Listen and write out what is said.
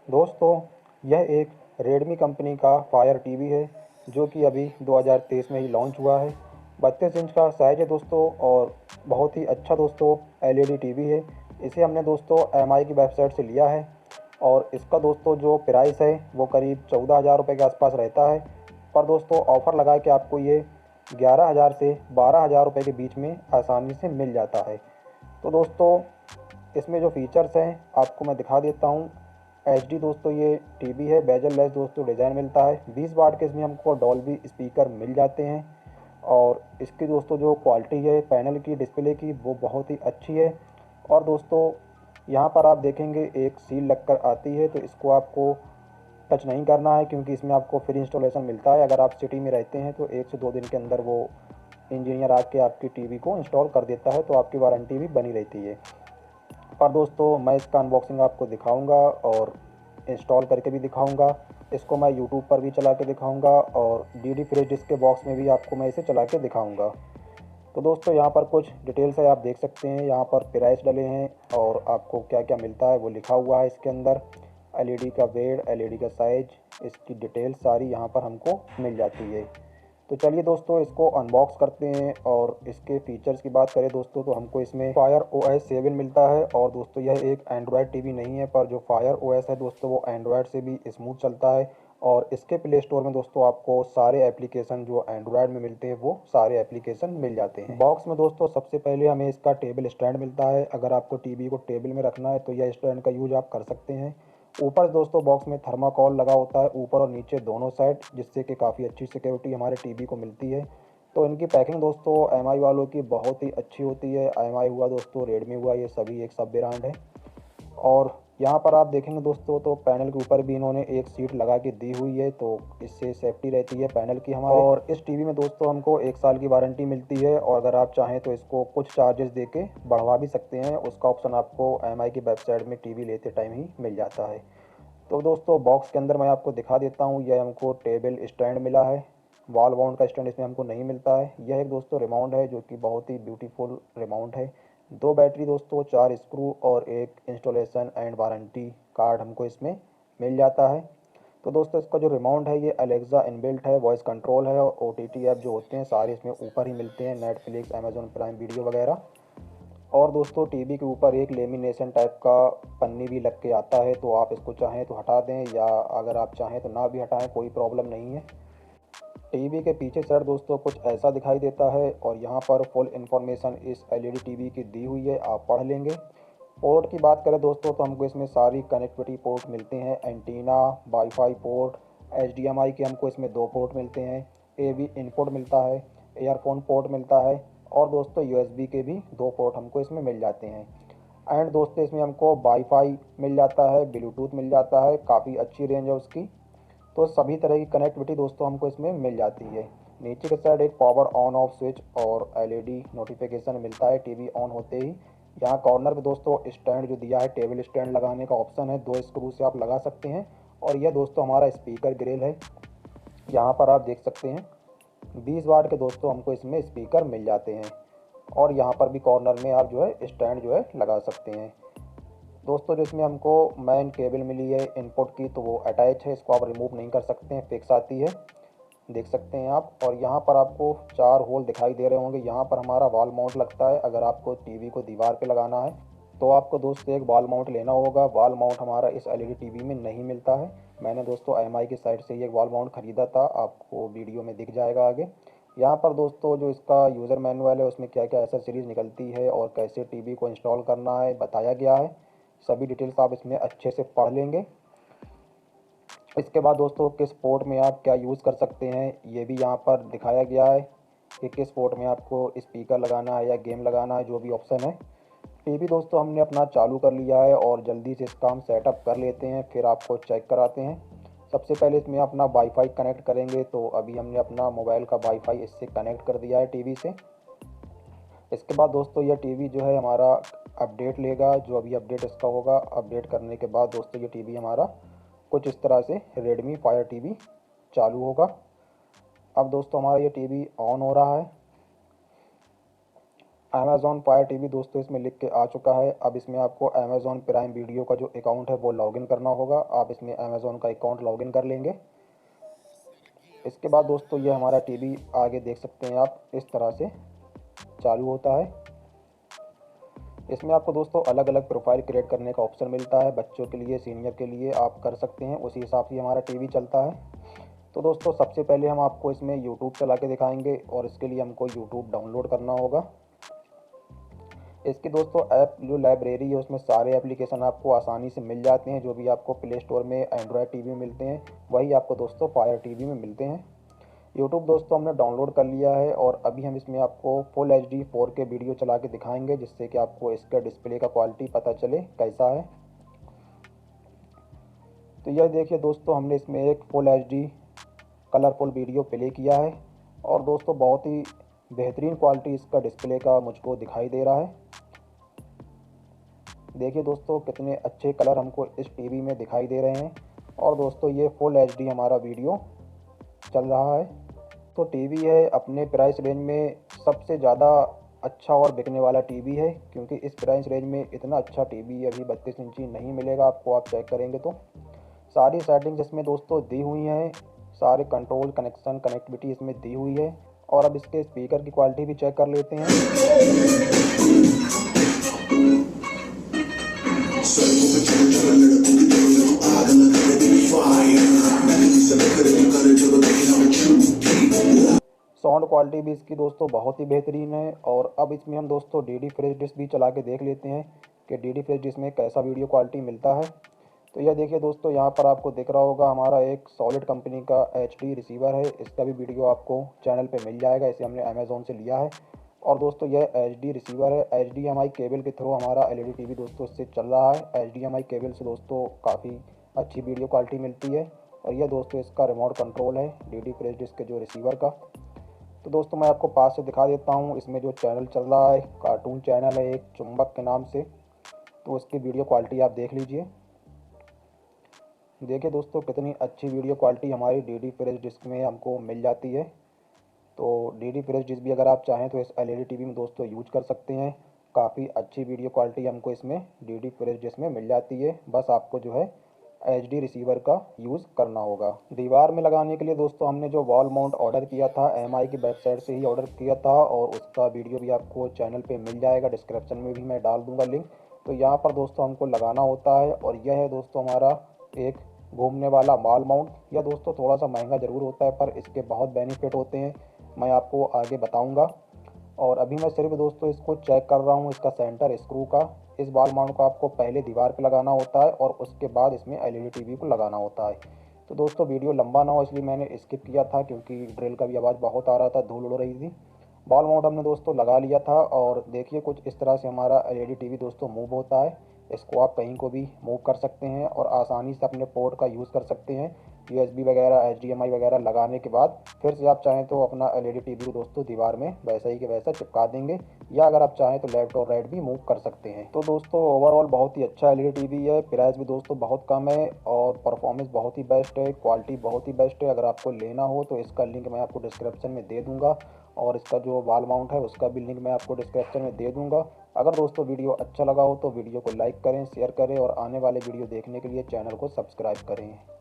दोस्तों, यह एक रेडमी कंपनी का फायर टीवी है जो कि अभी 2023 में ही लॉन्च हुआ है। 32 इंच का साइज़ है दोस्तों और बहुत ही अच्छा दोस्तों एलईडी टीवी है। इसे हमने दोस्तों एमआई की वेबसाइट से लिया है और इसका दोस्तों जो प्राइस है वो करीब 14,000 रुपये के आसपास रहता है। पर दोस्तों ऑफ़र लगा के आपको ये 11,000 से 12,000 रुपये के बीच में आसानी से मिल जाता है। तो दोस्तों इसमें जो फ़ीचर्स हैं आपको मैं दिखा देता हूँ। एचडी दोस्तों ये टीवी है, बेजल लेस दोस्तों डिज़ाइन मिलता है। 20 वाट के इसमें हमको डॉल्बी स्पीकर मिल जाते हैं और इसकी दोस्तों जो क्वालिटी है पैनल की, डिस्प्ले की, वो बहुत ही अच्छी है। और दोस्तों यहाँ पर आप देखेंगे एक सील लगकर आती है, तो इसको आपको टच नहीं करना है क्योंकि इसमें आपको फ्री इंस्टॉलेशन मिलता है। अगर आप सिटी में रहते हैं तो 1 से 2 दिन के अंदर वो इंजीनियर आके आपकी टीवी को इंस्टॉल कर देता है, तो आपकी वारंटी भी बनी रहती है। पर दोस्तों मैं इसका अनबॉक्सिंग आपको दिखाऊंगा और इंस्टॉल करके भी दिखाऊंगा। इसको मैं यूट्यूब पर भी चला के दिखाऊंगा और डीडी फ्रिज डिस्क के बॉक्स में भी आपको मैं इसे चला के दिखाऊंगा। तो दोस्तों यहाँ पर कुछ डिटेल्स है, आप देख सकते हैं। यहाँ पर प्राइस डले हैं और आपको क्या क्या मिलता है वो लिखा हुआ है इसके अंदर। एलईडी का वेट, एलईडी का साइज, इसकी डिटेल्स सारी यहाँ पर हमको मिल जाती है। तो चलिए दोस्तों इसको अनबॉक्स करते हैं। और इसके फीचर्स की बात करें दोस्तों तो हमको इसमें फायर OS 7 मिलता है। और दोस्तों यह एक एंड्रॉयड टीवी नहीं है, पर जो फायर OS है दोस्तों वो एंड्रॉयड से भी स्मूथ चलता है। और इसके प्ले स्टोर में दोस्तों आपको सारे एप्लीकेशन जो एंड्रॉयड में मिलते हैं वो सारे एप्लीकेशन मिल जाते हैं। बॉक्स में दोस्तों सबसे पहले हमें इसका टेबल स्टैंड मिलता है। अगर आपको टीवी को टेबल में रखना है तो यह स्टैंड का यूज आप कर सकते हैं। ऊपर दोस्तों बॉक्स में थर्माकोल लगा होता है ऊपर और नीचे दोनों साइड, जिससे कि काफ़ी अच्छी सिक्योरिटी हमारे टीवी को मिलती है। तो इनकी पैकिंग दोस्तों एमआई वालों की बहुत ही अच्छी होती है। एमआई हुआ दोस्तों, रेडमी हुआ, ये सभी एक सब ब्रांड है। और यहाँ पर आप देखेंगे दोस्तों तो पैनल के ऊपर भी इन्होंने एक सीट लगा के दी हुई है, तो इससे सेफ्टी रहती है पैनल की हमारे। और इस टीवी में दोस्तों हमको 1 साल की वारंटी मिलती है और अगर आप चाहें तो इसको कुछ चार्जेस दे के बढ़वा भी सकते हैं। उसका ऑप्शन आपको एमआई की वेबसाइट में टीवी लेते टाइम ही मिल जाता है। तो दोस्तों बॉक्स के अंदर मैं आपको दिखा देता हूँ। यह हमको टेबल स्टैंड मिला है, वॉल माउंट का स्टैंड इसमें हमको नहीं मिलता है। यह एक दोस्तों रिमाउंट है जो कि बहुत ही ब्यूटीफुल रिमाउंट है। 2 बैटरी दोस्तों, 4 स्क्रू और एक इंस्टॉलेशन एंड वारंटी कार्ड हमको इसमें मिल जाता है। तो दोस्तों इसका जो रिमाउंट है ये अलेक्सा इनबिल्ट है, वॉइस कंट्रोल है और ओटीटी ऐप जो होते हैं सारे इसमें ऊपर ही मिलते हैं, नेटफ्लिक्स, अमेजोन प्राइम वीडियो वगैरह। और दोस्तों टीवी के ऊपर एक लेमिनेशन टाइप का पन्नी भी लग के आता है, तो आप इसको चाहें तो हटा दें या अगर आप चाहें तो ना भी हटाएं, कोई प्रॉब्लम नहीं है। टीवी के पीछे साइड दोस्तों कुछ ऐसा दिखाई देता है और यहाँ पर फुल इन्फॉर्मेशन इस एलईडी टीवी की दी हुई है, आप पढ़ लेंगे। पोर्ट की बात करें दोस्तों तो हमको इसमें सारी कनेक्टिविटी पोर्ट मिलते हैं। एंटीना, वाईफाई पोर्ट, एचडीएमआई के हमको इसमें 2 पोर्ट मिलते हैं। एवी इनपुट मिलता है, ईयरफोन पोर्ट मिलता है और दोस्तों यूएसबी के भी 2 पोर्ट हमको इसमें मिल जाते हैं। एंड दोस्तों इसमें हमको वाईफाई मिल जाता है, ब्लूटूथ मिल जाता है, काफ़ी अच्छी रेंज है उसकी। तो सभी तरह की कनेक्टिविटी दोस्तों हमको इसमें मिल जाती है। नीचे के साइड एक पावर ऑन ऑफ स्विच और एलईडी नोटिफिकेशन मिलता है टीवी ऑन होते ही। यहाँ कॉर्नर पे दोस्तों स्टैंड जो दिया है, टेबल स्टैंड लगाने का ऑप्शन है, 2 स्क्रू से आप लगा सकते हैं। और यह दोस्तों हमारा स्पीकर ग्रिल है, यहाँ पर आप देख सकते हैं 20 वाट के दोस्तों हमको इसमें स्पीकर मिल जाते हैं। और यहाँ पर भी कॉर्नर में आप जो है स्टैंड जो है लगा सकते हैं। दोस्तों जिसमें हमको मेन केबल मिली है इनपुट की, तो वो अटैच है, इसको आप रिमूव नहीं कर सकते हैं, फिक्स आती है, देख सकते हैं आप। और यहाँ पर आपको 4 होल दिखाई दे रहे होंगे, यहाँ पर हमारा वॉल माउंट लगता है। अगर आपको टीवी को दीवार पे लगाना है तो आपको दोस्तों एक वॉल माउंट लेना होगा। वॉल माउंट हमारा इस एलईडी टीवी में नहीं मिलता है। मैंने दोस्तों एमआई की साइट से ही एक वॉल माउंट ख़रीदा था, आपको वीडियो में दिख जाएगा आगे। यहाँ पर दोस्तों जो इसका यूज़र मैनुअल है उसमें क्या क्या एसेसरीज़ निकलती है और कैसे टीवी को इंस्टॉल करना है बताया गया है। सभी डिटेल्स आप इसमें अच्छे से पढ़ लेंगे। इसके बाद दोस्तों किस पोर्ट में आप क्या यूज़ कर सकते हैं ये भी यहाँ पर दिखाया गया है कि किस पोर्ट में आपको स्पीकर लगाना है या गेम लगाना है, जो भी ऑप्शन है। टीवी दोस्तों हमने अपना चालू कर लिया है और जल्दी से इसका हम सेटअप कर लेते हैं, फिर आपको चेक कराते हैं। सबसे पहले इसमें अपना वाईफाई कनेक्ट करेंगे, तो अभी हमने अपना मोबाइल का वाईफाई इससे कनेक्ट कर दिया है टीवी से। इसके बाद दोस्तों यह टीवी जो है हमारा अपडेट लेगा, जो अभी अपडेट इसका होगा। अपडेट करने के बाद दोस्तों ये टीवी हमारा कुछ इस तरह से रेडमी फायर टीवी चालू होगा। अब दोस्तों हमारा ये टीवी ऑन हो रहा है। अमेज़ॉन फायर टीवी दोस्तों इसमें लिख के आ चुका है। अब इसमें आपको अमेज़ॉन प्राइम वीडियो का जो अकाउंट है वो लॉगिन करना होगा। आप इसमें अमेज़ॉन का अकाउंट लॉगिन कर लेंगे। इसके बाद दोस्तों ये हमारा टीवी आगे देख सकते हैं आप, इस तरह से चालू होता है। इसमें आपको दोस्तों अलग अलग प्रोफाइल क्रिएट करने का ऑप्शन मिलता है। बच्चों के लिए, सीनियर के लिए आप कर सकते हैं, उसी हिसाब से हमारा टीवी चलता है। तो दोस्तों सबसे पहले हम आपको इसमें यूट्यूब चला के दिखाएंगे और इसके लिए हमको यूट्यूब डाउनलोड करना होगा। इसकी दोस्तों ऐप जो लाइब्रेरी है उसमें सारे एप्लीकेशन आपको आसानी से मिल जाते हैं। जो भी आपको प्ले स्टोर में एंड्रॉयड टीवी में मिलते हैं वही आपको दोस्तों फायर टीवी में मिलते हैं। यूट्यूब दोस्तों हमने डाउनलोड कर लिया है और अभी हम इसमें आपको फुल HD 4K वीडियो चला के दिखाएंगे, जिससे कि आपको इसका डिस्प्ले का क्वालिटी पता चले कैसा है। तो यह देखिए दोस्तों, हमने इसमें एक full HD colourful video play किया है और दोस्तों बहुत ही बेहतरीन क्वालिटी इसका डिस्प्ले का मुझको दिखाई दे रहा है। देखिए दोस्तों कितने अच्छे कलर हमको इस टीवी में दिखाई दे रहे हैं और दोस्तों ये फुल HD हमारा वीडियो चल रहा है। तो टीवी है अपने प्राइस रेंज में सबसे ज़्यादा अच्छा और बिकने वाला टीवी है, क्योंकि इस प्राइस रेंज में इतना अच्छा टीवी अभी 32 इंची नहीं मिलेगा आपको। आप चेक करेंगे तो सारी सेटिंग्स इसमें दोस्तों दी हुई हैं, सारे कंट्रोल, कनेक्शन, कनेक्टिविटी इसमें दी हुई है। और अब इसके स्पीकर की क्वालिटी भी चेक कर लेते हैं। साउंड क्वालिटी भी इसकी दोस्तों बहुत ही बेहतरीन है। और अब इसमें हम दोस्तों DD फ्रेश डिश भी चला के देख लेते हैं कि DD फ्रेश डिश में कैसा वीडियो क्वालिटी मिलता है। तो यह देखिए दोस्तों, यहाँ पर आपको दिख रहा होगा हमारा एक सॉलिड कंपनी का HD रिसीवर है। इसका भी वीडियो आपको चैनल पे मिल जाएगा, इसे हमने अमेज़ॉन से लिया है। और दोस्तों यह HD रिसीवर है, HDMI केबल के थ्रू हमारा LED टीवी दोस्तों इससे चल रहा है। HDMI केबल से दोस्तों काफ़ी अच्छी वीडियो क्वालिटी मिलती है। और यह दोस्तों इसका रिमोट कंट्रोल है DD फ्रेश डिश के जो रिसीवर का। तो दोस्तों मैं आपको पास से दिखा देता हूँ। इसमें जो चैनल चल रहा है कार्टून चैनल है एक, चुंबक के नाम से। तो उसकी वीडियो क्वालिटी आप देख लीजिए। देखिए दोस्तों कितनी अच्छी वीडियो क्वालिटी हमारी DD फ्रेश डिश में हमको मिल जाती है। तो DD फ्रेश डिश भी अगर आप चाहें तो इस LED टीवी में दोस्तों यूज कर सकते हैं। काफ़ी अच्छी वीडियो क्वालिटी हमको इसमें DD फ्रेश डिश में मिल जाती है। बस आपको जो है HD रिसीवर का यूज़ करना होगा। दीवार में लगाने के लिए दोस्तों हमने जो वॉल माउंट ऑर्डर किया था MI की वेबसाइट से ही ऑर्डर किया था और उसका वीडियो भी आपको चैनल पे मिल जाएगा, डिस्क्रिप्शन में भी मैं डाल दूंगा लिंक। तो यहाँ पर दोस्तों हमको लगाना होता है और यह है दोस्तों हमारा एक घूमने वाला वॉल माउंट। यह दोस्तों थोड़ा सा महंगा ज़रूर होता है पर इसके बहुत बेनिफिट होते हैं, मैं आपको आगे बताऊँगा। और अभी मैं सिर्फ दोस्तों इसको चेक कर रहा हूँ इसका सेंटर स्क्रू का। इस वॉल माउंट को आपको पहले दीवार पे लगाना होता है और उसके बाद इसमें LED टीवी को लगाना होता है। तो दोस्तों वीडियो लंबा ना हो इसलिए मैंने स्किप किया था, क्योंकि ड्रिल का भी आवाज़ बहुत आ रहा था, धूल उड़ रही थी। वॉल माउंट हमने दोस्तों लगा लिया था और देखिए कुछ इस तरह से हमारा LED टीवी दोस्तों मूव होता है। इसको आप कहीं को भी मूव कर सकते हैं और आसानी से अपने पोर्ट का यूज़ कर सकते हैं। USB वगैरह, HDMI वगैरह लगाने के बाद फिर से आप चाहें तो अपना LED टीवी को दोस्तों दीवार में वैसा ही के वैसा चिपका देंगे, या अगर आप चाहें तो लेफ्ट और राइट भी मूव कर सकते हैं। तो दोस्तों ओवरऑल बहुत ही अच्छा LED टीवी है। प्राइस भी दोस्तों बहुत कम है और परफॉर्मेंस बहुत ही बेस्ट है, क्वालिटी बहुत ही बेस्ट है। अगर आपको लेना हो तो इसका लिंक मैं आपको डिस्क्रिप्शन में दे दूँगा और इसका जो वॉल माउंट है उसका भी लिंक मैं आपको डिस्क्रिप्शन में दे दूँगा। अगर दोस्तों वीडियो अच्छा लगा हो तो वीडियो को लाइक करें, शेयर करें और आने वाले वीडियो देखने के लिए चैनल को सब्सक्राइब करें।